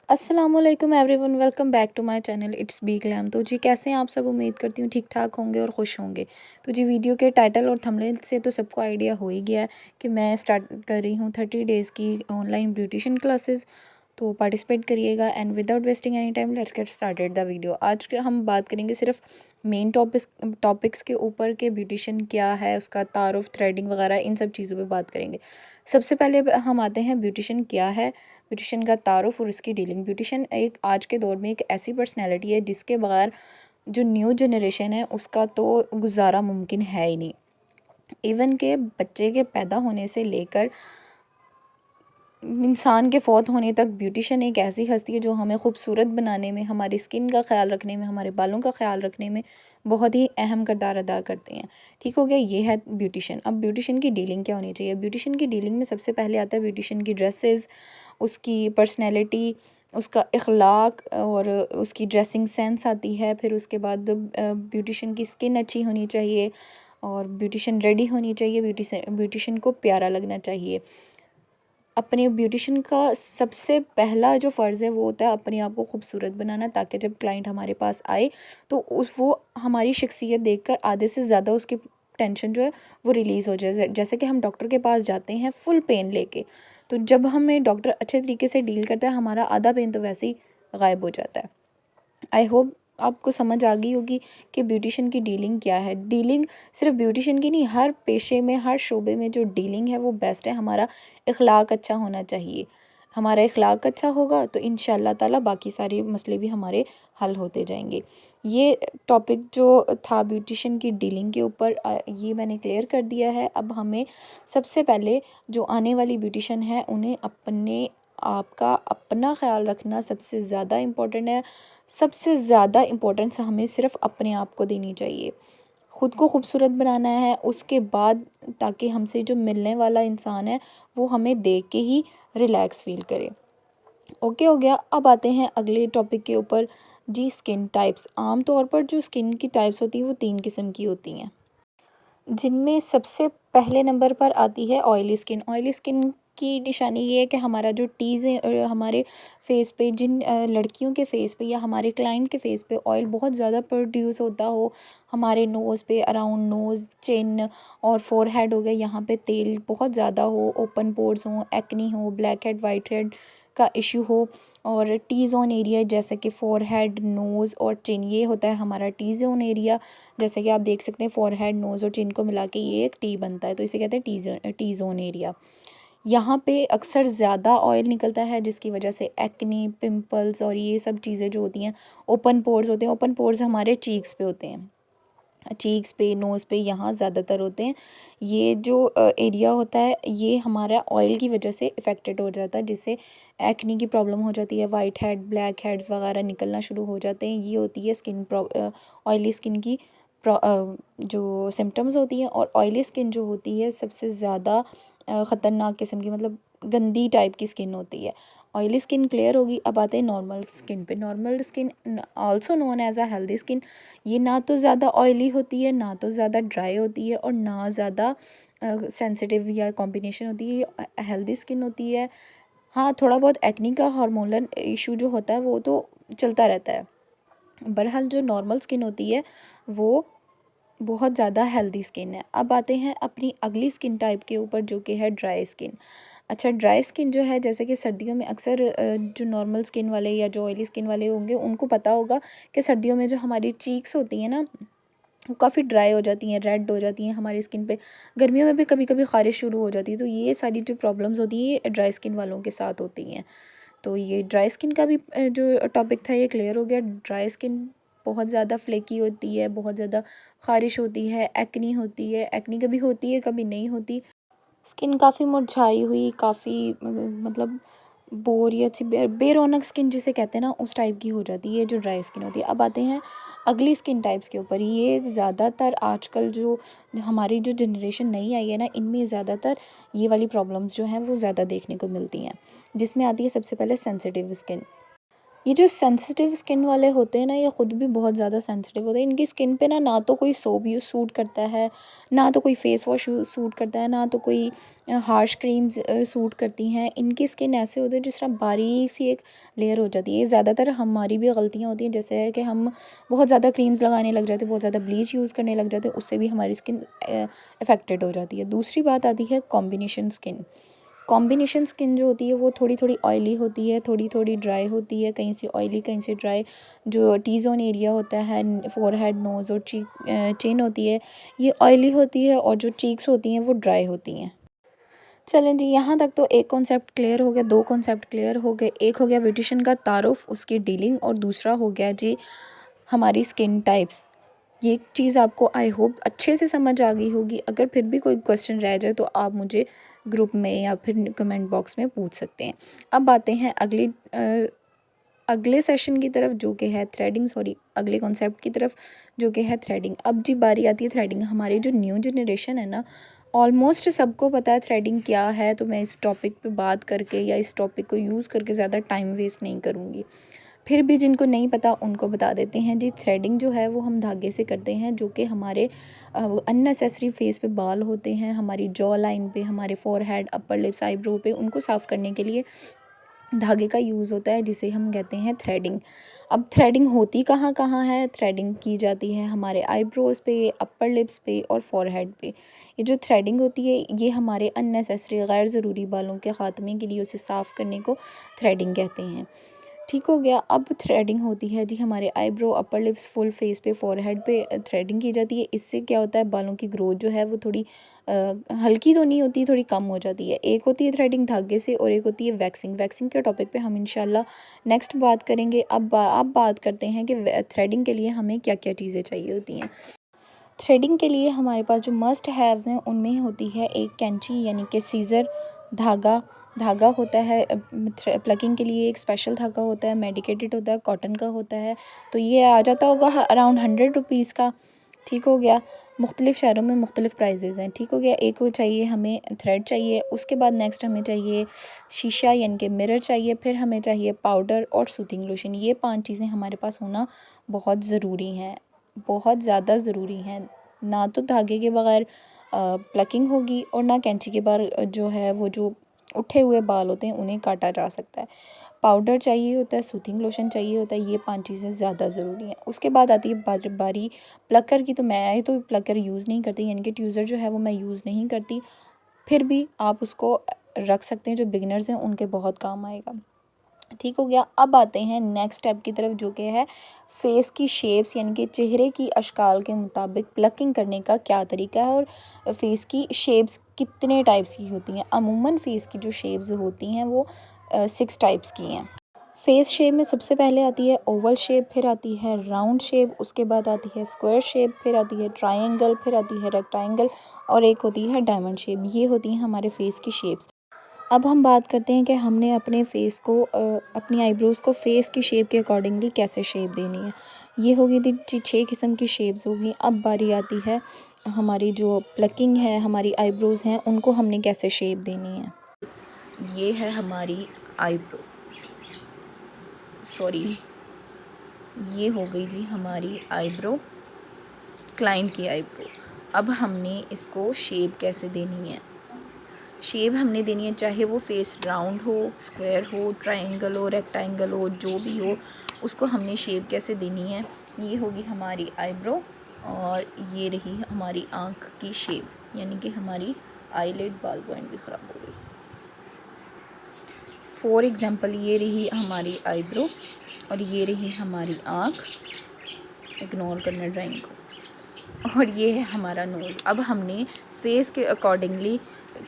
अस्सलामुअलैकुम everyone, welcome back to my channel it's B glam. तो जी कैसे हैं आप सब? उम्मीद करती हूँ ठीक ठाक होंगे और खुश होंगे। तो जी वीडियो के टाइटल और थंबनेल से तो सबको आइडिया हो ही गया है कि मैं स्टार्ट कर रही हूँ 30 डेज़ की ऑनलाइन ब्यूटिशियन क्लासेस। तो पार्टिसिपेट करिएगा and without wasting any time let's get started the video. आज हम बात करेंगे सिर्फ मेन टॉपिक्स के ऊपर के ब्यूटिशियन क्या है, उसका तारुफ, थ्रेडिंग वगैरह इन सब चीज़ों पे बात करेंगे। सबसे पहले हम आते हैं ब्यूटिशियन क्या है, ब्यूटिशियन का तारुफ और उसकी डीलिंग। ब्यूटिशियन एक आज के दौर में एक ऐसी पर्सनैलिटी है जिसके बगैर जो न्यू जनरेशन है उसका तो गुजारा मुमकिन है ही नहीं। इवन के बच्चे के पैदा होने से लेकर इंसान के फ़ौत होने तक ब्यूटिशियन एक ऐसी हस्ती है जो हमें खूबसूरत बनाने में, हमारी स्किन का ख्याल रखने में, हमारे बालों का ख्याल रखने में बहुत ही अहम किरदार अदा करते हैं। ठीक हो गया, ये है ब्यूटिशियन। अब ब्यूटिशियन की डीलिंग क्या होनी चाहिए? ब्यूटिशियन की डीलिंग में सबसे पहले आता है ब्यूटिशियन की ड्रेसेस, उसकी पर्सनैलिटी, उसका इखलाक और उसकी ड्रेसिंग सेंस आती है। फिर उसके बाद ब्यूटिशियन की स्किन अच्छी होनी चाहिए और ब्यूटिशियन रेडी होनी चाहिए, ब्यूटिशियन को प्यारा लगना चाहिए। अपने ब्यूटिशियन का सबसे पहला जो फ़र्ज़ है वो होता है अपने आप को खूबसूरत बनाना, ताकि जब क्लाइंट हमारे पास आए तो वो हमारी शख्सियत देखकर आधे से ज़्यादा उसकी टेंशन जो है वो रिलीज़ हो जाए। जैसे कि हम डॉक्टर के पास जाते हैं फुल पेन लेके, तो जब हमें डॉक्टर अच्छे तरीके से डील करता है हमारा आधा पेन तो वैसे ही गायब हो जाता है। आई होप आपको समझ आ गई होगी कि ब्यूटिशियन की डीलिंग क्या है। डीलिंग सिर्फ ब्यूटिशियन की नहीं, हर पेशे में, हर शोबे में जो डीलिंग है वो बेस्ट है। हमारा इखलाक अच्छा होना चाहिए। हमारा इखलाक अच्छा होगा तो इंशाल्लाह ताला बाकी सारे मसले भी हमारे हल होते जाएंगे। ये टॉपिक जो था ब्यूटिशियन की डीलिंग के ऊपर, ये मैंने क्लियर कर दिया है। अब हमें सबसे पहले जो आने वाली ब्यूटिशियन है उन्हें अपने आपका अपना ख्याल रखना सबसे ज़्यादा इम्पोर्टेंट है। सबसे ज़्यादा इम्पोर्टेंस हमें सिर्फ अपने आप को देनी चाहिए। ख़ुद को खूबसूरत बनाना है, उसके बाद ताकि हमसे जो मिलने वाला इंसान है वो हमें देख के ही रिलैक्स फ़ील करे। ओके हो गया। अब आते हैं अगले टॉपिक के ऊपर। जी, स्किन टाइप्स। आम तौर पर जो स्किन की टाइप्स होती हैं वो 3 किस्म की होती हैं, जिनमें सबसे पहले नंबर पर आती है ऑयली स्किन। ऑयली स्किन की निशानी ये है कि हमारा जो टीज़ है हमारे फेस पे, जिन लड़कियों के फेस पे या हमारे क्लाइंट के फेस पे ऑयल बहुत ज़्यादा प्रोड्यूस होता हो, हमारे नोज़ पे, अराउंड नोज़, चिन और फोरहेड हो गया, यहाँ पे तेल बहुत ज़्यादा हो, ओपन पोर्स हों, एक्नी हो, ब्लैक हेड वाइट हेड का इशू हो, और टी जोन एरिया जैसे कि फोरहेड, नोज़ और चिन, ये होता है हमारा टी जोन एरिया। जैसे कि आप देख सकते हैं फोरहेड, नोज़ और चिन को मिला के ये एक टी बनता है, तो इसे कहते हैं टी जोन एरिया। यहाँ पे अक्सर ज़्यादा ऑयल निकलता है जिसकी वजह से एक्नी, पिंपल्स और ये सब चीज़ें जो होती हैं, ओपन पोर्स होते हैं। ओपन पोर्स हमारे चीक्स पे होते हैं, चीक्स पे, नोज़ पे, यहाँ ज़्यादातर होते हैं। ये जो एरिया होता है ये हमारा ऑयल की वजह से इफ़ेक्टेड हो जाता है, जिससे एक्नी की प्रॉब्लम हो जाती है, वाइट हेड, ब्लैक हेड्स वगैरह निकलना शुरू हो जाते हैं। ये होती है ऑयली स्किन की जो सिम्टम्स होती हैं। और ऑयली स्किन जो होती है सबसे ज़्यादा ख़तरनाक किस्म की, मतलब गंदी टाइप की स्किन होती है। ऑयली स्किन क्लियर होगी। अब आते हैं नॉर्मल स्किन पे। Normal skin also known as a healthy skin. ये ना तो ज़्यादा ऑयली होती है, ना तो ज़्यादा ड्राई होती है और ना ज़्यादा सेंसिटिव या कॉम्बिनेशन होती है। ये हेल्दी स्किन होती है। हाँ, थोड़ा बहुत एक्नी का हार्मोनल इशू जो होता है वो तो चलता रहता है। बहरहाल जो नॉर्मल स्किन होती है वो बहुत ज़्यादा हेल्दी स्किन है। अब आते हैं अपनी अगली स्किन टाइप के ऊपर जो कि है ड्राई स्किन। अच्छा, ड्राई स्किन जो है, जैसे कि सर्दियों में अक्सर जो नॉर्मल स्किन वाले या जो ऑयली स्किन वाले होंगे उनको पता होगा कि सर्दियों में जो हमारी चीक्स होती हैं ना वो काफ़ी ड्राई हो जाती हैं, रेड हो जाती हैं हमारी स्किन पे। गर्मियों में भी कभी कभी ख़ारिश शुरू हो जाती है। तो ये सारी जो प्रॉब्लम्स होती हैं ये ड्राई स्किन वालों के साथ होती हैं। तो ये ड्राई स्किन का भी जो टॉपिक था ये क्लियर हो गया। ड्राई स्किन बहुत ज़्यादा फ्लेकी होती है, बहुत ज़्यादा ख़ारिश होती है, एक्नी होती है। एक्नी कभी होती है कभी नहीं होती। स्किन काफ़ी मुरझाई हुई, काफ़ी मतलब बोरियत सी, बेरौनक स्किन जिसे कहते हैं ना, उस टाइप की हो जाती है, ये जो ड्राई स्किन होती है। अब आते हैं अगली स्किन टाइप्स के ऊपर। ये ज़्यादातर आजकल जो हमारी जो जनरेशन नई आई है ना, इनमें ज़्यादातर ये वाली प्रॉब्लम्स जो हैं वो ज़्यादा देखने को मिलती हैं, जिसमें आती है सबसे पहले सेंसिटिव स्किन। ये जो सेंसिटिव स्किन वाले होते हैं ना, ये ख़ुद भी बहुत ज़्यादा सेंसिटिव होते हैं। इनकी स्किन पे ना तो कोई सोप यूज़ सूट करता है, ना तो कोई फेस वॉश सूट करता है, ना तो कोई हार्श क्रीम्स सूट करती हैं। इनकी स्किन ऐसे होती है जिस तरह बारीक सी एक लेयर हो जाती है। ये ज़्यादातर हमारी भी गलतियाँ होती हैं, जैसे है कि हम बहुत ज़्यादा क्रीम्स लगाने लग जाते हैं, बहुत ज़्यादा ब्लीच यूज़ करने लग जाते हैं, उससे भी हमारी स्किन अफेक्टेड हो जाती है। दूसरी बात आती है कॉम्बिनेशन स्किन। कॉम्बिनेशन स्किन जो होती है वो थोड़ी थोड़ी ऑयली होती है, थोड़ी थोड़ी ड्राई होती है, कहीं से ऑयली कहीं से ड्राई। जो टी जोन एरिया होता है, फोरहेड, नोज़ और चिन होती है, ये ऑयली होती है, और जो चीक्स होती हैं वो ड्राई होती हैं। चलें जी, यहाँ तक तो एक कॉन्सेप्ट क्लियर हो गया, दो कॉन्सेप्ट क्लियर हो गए। एक हो गया ब्यूटिशियन का तारुफ, उसकी डीलिंग, और दूसरा हो गया जी हमारी स्किन टाइप्स। ये चीज़ आपको आई होप अच्छे से समझ आ गई होगी। अगर फिर भी कोई क्वेश्चन रह जाए तो आप मुझे ग्रुप में या फिर कमेंट बॉक्स में पूछ सकते हैं। अब आते हैं अगले सेशन की तरफ, जो कि है थ्रेडिंग, अगले कॉन्सेप्ट की तरफ, जो कि है थ्रेडिंग। अब जी बारी आती है थ्रेडिंग। हमारी जो न्यू जनरेशन है ना, ऑलमोस्ट सबको पता है थ्रेडिंग क्या है, तो मैं इस टॉपिक पे बात करके या इस टॉपिक को यूज़ करके ज़्यादा टाइम वेस्ट नहीं करूँगी। फिर भी जिनको नहीं पता उनको बता देते हैं जी। थ्रेडिंग जो है वो हम धागे से करते हैं, जो कि हमारे अननेसेसरी फेस पे बाल होते हैं, हमारी जॉ लाइन पे, हमारे फोरहेड, अपर लिप्स, आईब्रो पे, उनको साफ़ करने के लिए धागे का यूज़ होता है, जिसे हम कहते हैं थ्रेडिंग। अब थ्रेडिंग होती कहाँ कहाँ है? थ्रेडिंग की जाती है हमारे आईब्रोज़ पे, अपर लिप्स पे और फोरहेड पे। ये जो थ्रेडिंग होती है ये हमारे अननेसेसरी गैर ज़रूरी बालों के ख़ात्मे के लिए, उसे साफ़ करने को थ्रेडिंग कहते हैं। ठीक हो गया। अब थ्रेडिंग होती है जी हमारे eyebrow, upper lips, full face पे, फोरहेड पे थ्रेडिंग की जाती है। इससे क्या होता है, बालों की ग्रोथ जो है वो थोड़ी हल्की तो नहीं होती, थोड़ी कम हो जाती है। एक होती है थ्रेडिंग धागे से और एक होती है वैक्सिंग। वैक्सिंग के टॉपिक पे हम इंशाल्लाह नेक्स्ट बात करेंगे। अब बात करते हैं कि थ्रेडिंग के लिए हमें क्या क्या चीज़ें चाहिए होती हैं। थ्रेडिंग के लिए हमारे पास जो मस्ट हैव्स हैं उनमें होती है एक कैंची, यानी कि सीज़र, धागा होता है प्लकिंग के लिए। एक स्पेशल धागा होता है, मेडिकेटेड होता है, कॉटन का होता है, तो ये आ जाता होगा अराउंड 100 रुपीज़ का। ठीक हो गया। मुख्तलिफ़ शहरों में मुख्तलिफ़ प्राइजेज़ हैं। ठीक हो गया। एक वो चाहिए हमें थ्रेड चाहिए, उसके बाद नेक्स्ट हमें चाहिए शीशा यानी कि मिरर चाहिए, फिर हमें चाहिए पाउडर और सूथिंग लोशन। ये 5 चीज़ें हमारे पास होना बहुत ज़रूरी हैं, बहुत ज़्यादा ज़रूरी हैं। ना तो धागे के बगैर प्लकिंग होगी, और ना कैंची के बगैर जो है वो जो उठे हुए बाल होते हैं उन्हें काटा जा सकता है। पाउडर चाहिए होता है, सूथिंग लोशन चाहिए होता है, ये 5 चीज़ें ज़्यादा ज़रूरी हैं। उसके बाद आती है बारी प्लकर की। तो मैं तो प्लकर यूज़ नहीं करती, यानी कि ट्यूज़र जो है वो मैं यूज़ नहीं करती। फिर भी आप उसको रख सकते हैं, जो बिगिनर्स हैं उनके बहुत काम आएगा। ठीक हो गया। अब आते हैं नेक्स्ट स्टेप की तरफ, जो कि है फेस की शेप्स, यानी कि चेहरे की अशकाल के मुताबिक प्लकिंग करने का क्या तरीका है, और फेस की शेप्स कितने टाइप्स की होती हैं। अमूमन फेस की जो शेप्स होती हैं वो 6 टाइप्स की हैं। फेस शेप में सबसे पहले आती है ओवल शेप, फिर आती है राउंड शेप, उसके बाद आती है स्क्वायर शेप, फिर आती है ट्रायंगल, फिर आती है रेक्टेंगल, और एक होती है डायमंड शेप। ये होती हैं हमारे फेस की शेप्स। अब हम बात करते हैं कि हमने अपने फेस को अपनी आईब्रोज़ को फेस की शेप के अकॉर्डिंगली कैसे शेप देनी है। ये होगी थी 6 किस्म की शेप्स होगी। अब बारी आती है हमारी जो प्लकिंग है, हमारी आईब्रोज़ हैं उनको हमने कैसे शेप देनी है। ये है हमारी आईब्रो, ये हो गई जी हमारी आईब्रो, क्लाइंट की आईब्रो। अब हमने इसको शेप कैसे देनी है। शेप हमने देनी है, चाहे वो फेस राउंड हो, स्क्वायर हो, ट्रायंगल हो, रेक्टेंगल हो, जो भी हो, उसको हमने शेप कैसे देनी है। ये होगी हमारी आईब्रो, और ये रही हमारी आँख की शेप, यानी कि हमारी आईलिड बाल पॉइंट भी ख़राब हो गई। फॉर एग्ज़ाम्पल ये रही हमारी आईब्रो और ये रही हमारी आँख, इग्नोर करना ड्राइंग को, और ये है हमारा नोज़। अब हमने फेस के अकॉर्डिंगली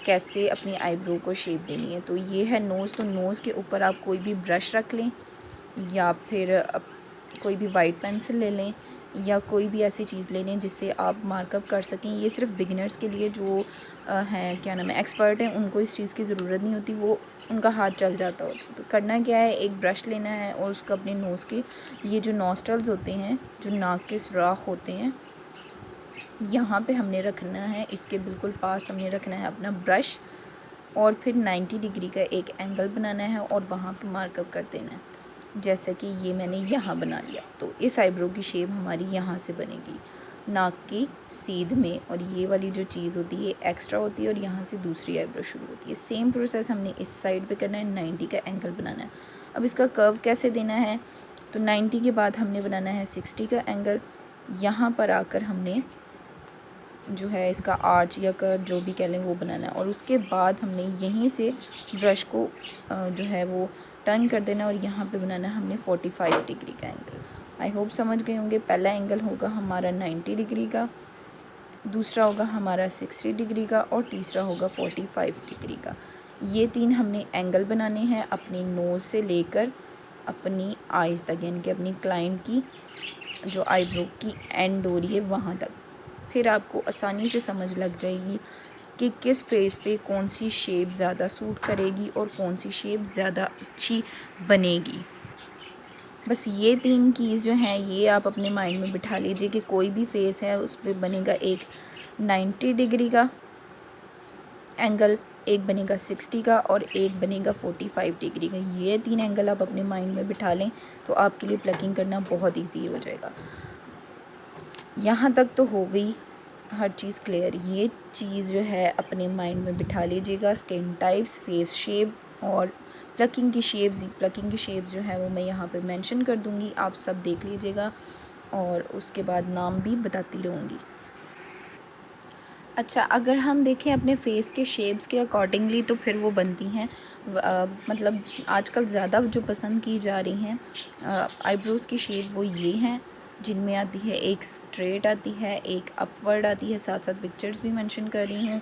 कैसे अपनी आईब्रो को शेप देनी है। तो ये है नोज़, तो नोज़ के ऊपर आप कोई भी ब्रश रख लें, या फिर कोई भी वाइट पेंसिल ले लें, या कोई भी ऐसी चीज़ ले लें जिससे आप मार्कअप कर सकें। ये सिर्फ बिगिनर्स के लिए, जो हैं क्या नाम है एक्सपर्ट हैं, उनको इस चीज़ की ज़रूरत नहीं होती, वो उनका हाथ चल जाता होता है। तो करना क्या है, एक ब्रश लेना है और उसको अपने नोज़ के ये जो नॉस्ट्रल्स होते हैं, जो नाक के सुराख होते हैं, यहाँ पे हमने रखना है, इसके बिल्कुल पास हमने रखना है अपना ब्रश, और फिर 90 डिग्री का एक एंगल बनाना है और वहाँ पे मार्कअप कर देना है। जैसे कि ये मैंने यहाँ बना लिया, तो इस आईब्रो की शेप हमारी यहाँ से बनेगी, नाक की सीध में, और ये वाली जो चीज़ होती है एक्स्ट्रा होती है और यहाँ से दूसरी आईब्रो शुरू होती है। सेम प्रोसेस हमने इस साइड पे करना है, 90 का एंगल बनाना है। अब इसका कर्व कैसे देना है, तो 90 के बाद हमने बनाना है 60 का एंगल। यहाँ पर आकर हमने जो है इसका आर्च या कर्व जो भी कह लें वो बनाना है, और उसके बाद हमने यहीं से ब्रश को जो है वो टर्न कर देना, और यहाँ पे बनाना है हमने 45 डिग्री का एंगल। आई होप समझ गए होंगे। पहला एंगल होगा हमारा 90 डिग्री का, दूसरा होगा हमारा 60 डिग्री का, और तीसरा होगा 45 डिग्री का। ये 3 हमने एंगल बनाने हैं अपनी नोज़ से लेकर अपनी आइज़ तक, यानी कि अपनी क्लाइंट की जो आईब्रो की एंड हो रही है वहाँ तक। फिर आपको आसानी से समझ लग जाएगी कि किस फेस पे कौन सी शेप ज़्यादा सूट करेगी और कौन सी शेप ज़्यादा अच्छी बनेगी। बस ये 3 कीज़ जो हैं ये आप अपने माइंड में बिठा लीजिए कि कोई भी फेस है उस पर बनेगा एक 90 डिग्री का एंगल, एक बनेगा 60 का, और एक बनेगा 45 डिग्री का। ये 3 एंगल आप अपने माइंड में बिठा लें तो आपके लिए प्लकिंग करना बहुत ईजी हो जाएगा। यहाँ तक तो हो गई हर चीज़ क्लियर। ये चीज़ जो है अपने माइंड में बिठा लीजिएगा। स्किन टाइप्स, फेस शेप और प्लकिंग की शेप्स जो है वो मैं यहाँ पे मेंशन कर दूँगी, आप सब देख लीजिएगा, और उसके बाद नाम भी बताती रहूँगी। अच्छा, अगर हम देखें अपने फेस के शेप्स के अकॉर्डिंगली तो फिर वो बनती हैं मतलब आजकल ज़्यादा जो पसंद की जा रही हैं आईब्रोज़ की शेप वो ये हैं, जिनमें आती है एक स्ट्रेट आती है, एक अपवर्ड आती है, साथ साथ पिक्चर्स भी मेंशन कर रही हूँ।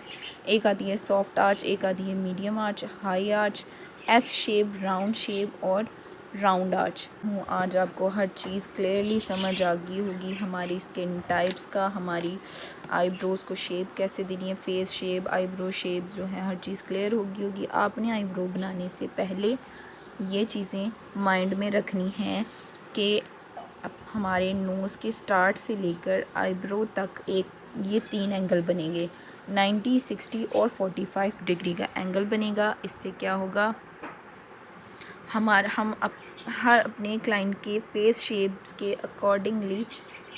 एक आती है सॉफ्ट आर्च, एक आती है medium arch, high arch, S shape, round shape और राउंड आर्च। आज आपको हर चीज़ क्लियरली समझ आ गई होगी, हमारी स्किन टाइप्स का, हमारी आईब्रोज़ को शेप कैसे देनी है, फेस शेप, आईब्रो शेप्स जो है हर चीज़ क्लियर होगी। आपने आईब्रो बनाने से पहले ये चीज़ें माइंड में रखनी हैं कि हमारे नोज़ के स्टार्ट से लेकर आईब्रो तक ये 3 एंगल बनेंगे, 90, 60 और 45 डिग्री का एंगल बनेगा। इससे क्या होगा, हम हर अपने क्लाइंट के फेस शेप्स के अकॉर्डिंगली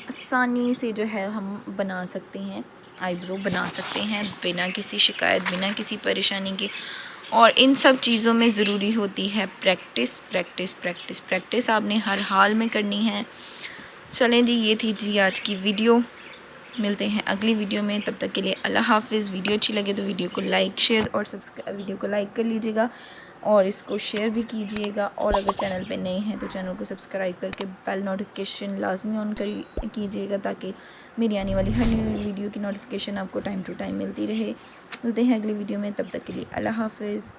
आसानी से जो है हम बना सकते हैं, आईब्रो बना सकते हैं बिना किसी शिकायत, बिना किसी परेशानी के। और इन सब चीज़ों में ज़रूरी होती है प्रैक्टिस, प्रैक्टिस, प्रैक्टिस, प्रैक्टिस आपने हर हाल में करनी है। चलें जी, ये थी जी आज की वीडियो। मिलते हैं अगली वीडियो में, तब तक के लिए अल्लाह हाफ़िज़। वीडियो अच्छी लगे तो वीडियो को लाइक, शेयर और वीडियो को लाइक कर लीजिएगा और इसको शेयर भी कीजिएगा, और अगर चैनल पे नए हैं तो चैनल को सब्सक्राइब करके बेल नोटिफिकेशन लाजमी ऑन कीजिएगा, ताकि मेरी आने वाली हर नई वीडियो की नोटिफिकेशन आपको टाइम टू टाइम मिलती रहे। मिलते हैं अगली वीडियो में, तब तक के लिए अल्लाह हाफ़िज़।